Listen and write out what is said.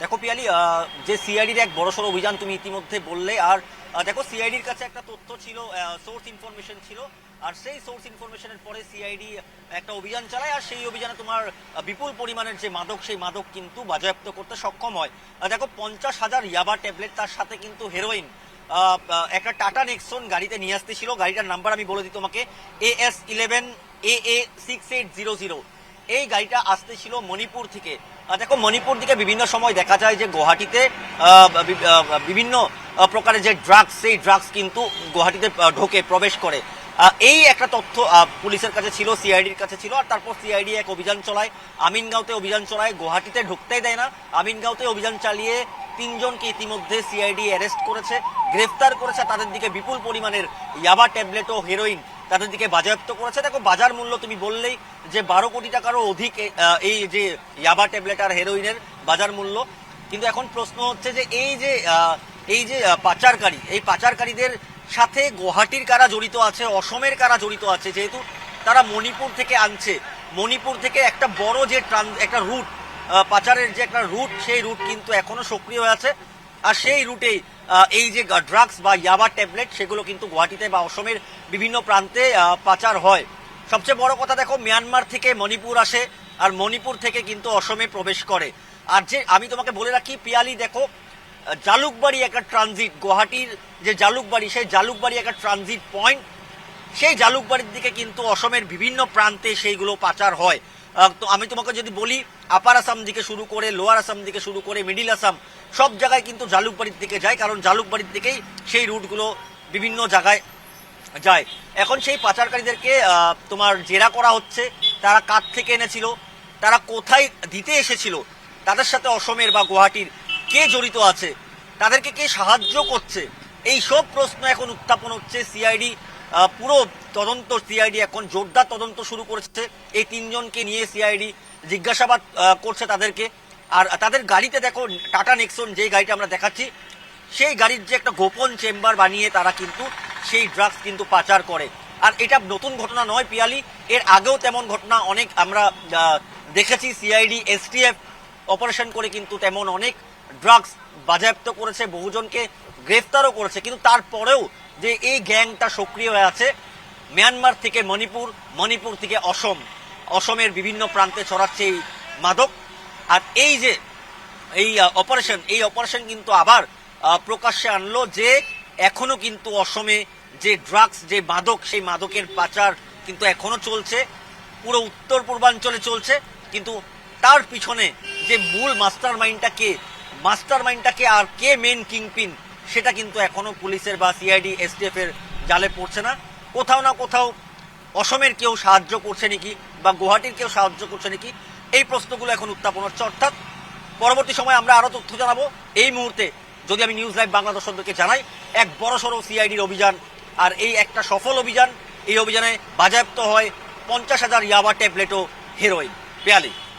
দেখো পিয়ালি, যে সিআইডির এক বড়সড় অভিযান তুমি ইতিমধ্যে বললে, আর দেখো সিআইডির কাছে একটা তথ্য ছিল, সোর্স ইনফরমেশন ছিল, আর সেই সোর্স ইনফরমেশনের পরে সিআইডি একটা অভিযান চালায়, আর সেই অভিযানে তোমার বিপুল পরিমাণের যে মাদক, সেই মাদক কিন্তু বাজেয়াপ্ত করতে সক্ষম হয়। দেখো 50,000 ইয়াবা ট্যাবলেট, তার সাথে কিন্তু হেরোইন একটা টাটা নেক্সন গাড়িতে নিয়ে আসতে ছিল। গাড়িটার নাম্বার আমি বলে দিই তোমাকে, AS11AA6800। এই গাড়িটা আসতে ছিল মণিপুর থেকে। দেখো মণিপুর দিকে বিভিন্ন সময় দেখা যায় যে গুয়াহাটিতে বিভিন্ন প্রকারের যে ড্রাগস, সেই ড্রাগস কিন্তু গুয়াহাটিতে ঢোকে, প্রবেশ করে। এই একটা তথ্য পুলিশের কাছে ছিল, সিআইডির কাছে ছিল, আর তারপর সিআইডি এক অভিযান চলায়, আমিনগাঁওতে অভিযান চলায়, গুয়াহাটিতে ঢুকতেই দেয় না। আমিনগাঁওতে অভিযান চালিয়ে 3 জনকে ইতিমধ্যে সিআইডি অ্যারেস্ট করেছে, গ্রেফতার করেছে। তাদের দিকে বিপুল পরিমাণের ইয়াবা ট্যাবলেট ও হেরোইন তাদের দিকে বাজেয়াপ্ত করেছে। দেখো বাজার মূল্য তুমি বললেই যে 12 কোটি টাকারও অধিক এই যে ইয়াবা ট্যাবলেট আর হেরোইনের বাজার মূল্য। কিন্তু এখন প্রশ্ন হচ্ছে যে এই যে পাচারকারী, এই পাচারকারীদের সাথে গুয়াহাটির কারা জড়িত আছে, অসমের কারা জড়িত আছে, যেহেতু তারা মণিপুর থেকে আনছে। মণিপুর থেকে একটা বড় যে একটা রুট, পাচারের যে একটা রুট, সেই রুট কিন্তু এখনো সক্রিয় আছে। আর সেই রুটেই এই যে ড্রাগস বা ইয়াবা ট্যাবলেট, সেগুলো কিন্তু গুয়াহাটিতে বা অসমের বিভিন্ন প্রান্তে পাচার হয়। সবচেয়ে বড় কথা, দেখো মিয়ানমার থেকে মণিপুর আসে, আর মণিপুর থেকে কিন্তু অসমে প্রবেশ করে। আর যে আমি তোমাকে বলে রাখি পিয়ালি, দেখো জালুকবাড়ি একটা ট্রানজিট, গুয়াহাটির যে জালুকবাড়ি, সেই জালুকবাড়ি একটা ট্রানজিট পয়েন্ট। সেই জালুকবাড়ির দিকে কিন্তু অসমের বিভিন্ন প্রান্তে সেইগুলো পাচার হয়। তো আমি তোমাকে যদি বলি, আপার আসাম দিকে শুরু করে, লোয়ার আসাম দিকে শুরু করে, মিডিল আসাম, সব জায়গায় কিন্তু জালুকবাড়ির দিকে যায়, কারণ জালুকবাড়ির দিকেই সেই রুটগুলো বিভিন্ন জায়গায় যায়। এখন সেই পাচারকারীদেরকে তোমার জেরা করা হচ্ছে, তারা কার থেকে এনেছিল, তারা কোথায় দিতে এসেছিল, তাদের সাথে অসমের বা গুয়াহাটির কে জড়িত আছে, তাদেরকে কে সাহায্য করছে, এই সব প্রশ্ন এখন উত্থাপন হচ্ছে। সিআইডি পুরো তদন্ত, সিআইডি এখন জোরদার তদন্ত শুরু করেছে। এই 3 জনকে নিয়ে সিআইডি জিজ্ঞাসাবাদ করছে তাদেরকে। আর তাদের গাড়িতে দেখো টাটা নেক্সন, যে গাড়িটা আমরা দেখাচ্ছি, সেই গাড়ির যে একটা গোপন চেম্বার বানিয়ে তারা কিন্তু সেই ড্রাগস কিন্তু পাচার করে। আর এটা নতুন ঘটনা নয় পিয়ালি, এর আগেও তেমন ঘটনা অনেক আমরা দেখেছি। সিআইডি এসটিএফ অপারেশন করে কিন্তু তেমন অনেক ড্রাগস বাজেয়াপ্ত করেছে, বহুজনকে গ্রেফতারও করেছে। কিন্তু তারপরেও যে এই গ্যাংটা সক্রিয় হয়ে আছে, মিয়ানমার থেকে মণিপুর, মণিপুর থেকে অসম, অসমের বিভিন্ন প্রান্তে ছড়াচ্ছে এই মাদক। আর এই যে এই অপারেশন কিন্তু আবার প্রকাশ্যে আনলো যে এখনো কিন্তু অসমে যে ড্রাগস, যে মাদক, সেই মাদকের পাচার কিন্তু এখনো চলছে, পুরো উত্তর পূর্বাঞ্চলে চলছে। কিন্তু তার পিছনে যে মূল মাস্টার মাইন্ডটাকে আর কে মেন কিংপিন, সেটা কিন্তু এখনো পুলিশের বা সিআইডি এসটিএফ এর জালে পড়ছে না। কোথাও না কোথাও অসমের কেউ সাহায্য করছে নাকি, বা গুয়াহাটির কেউ সাহায্য করছে নাকি, এই প্রশ্নগুলো এখন উত্থাপন হচ্ছে। অর্থাৎ পরবর্তী সময় আমরা আরো তথ্য জানাবো। এই মুহূর্তে যদি আমি নিউজ লাইভ বাংলা দর্শকদেরকে জানাই, এক বড়সড় সিআইডির অভিযান, আর এই একটা সফল অভিযান। এই অভিযানে বাজেয়াপ্ত হয় 50,000 ইয়াবা ট্যাবলেট ও হেরোইন। পেয়ালি।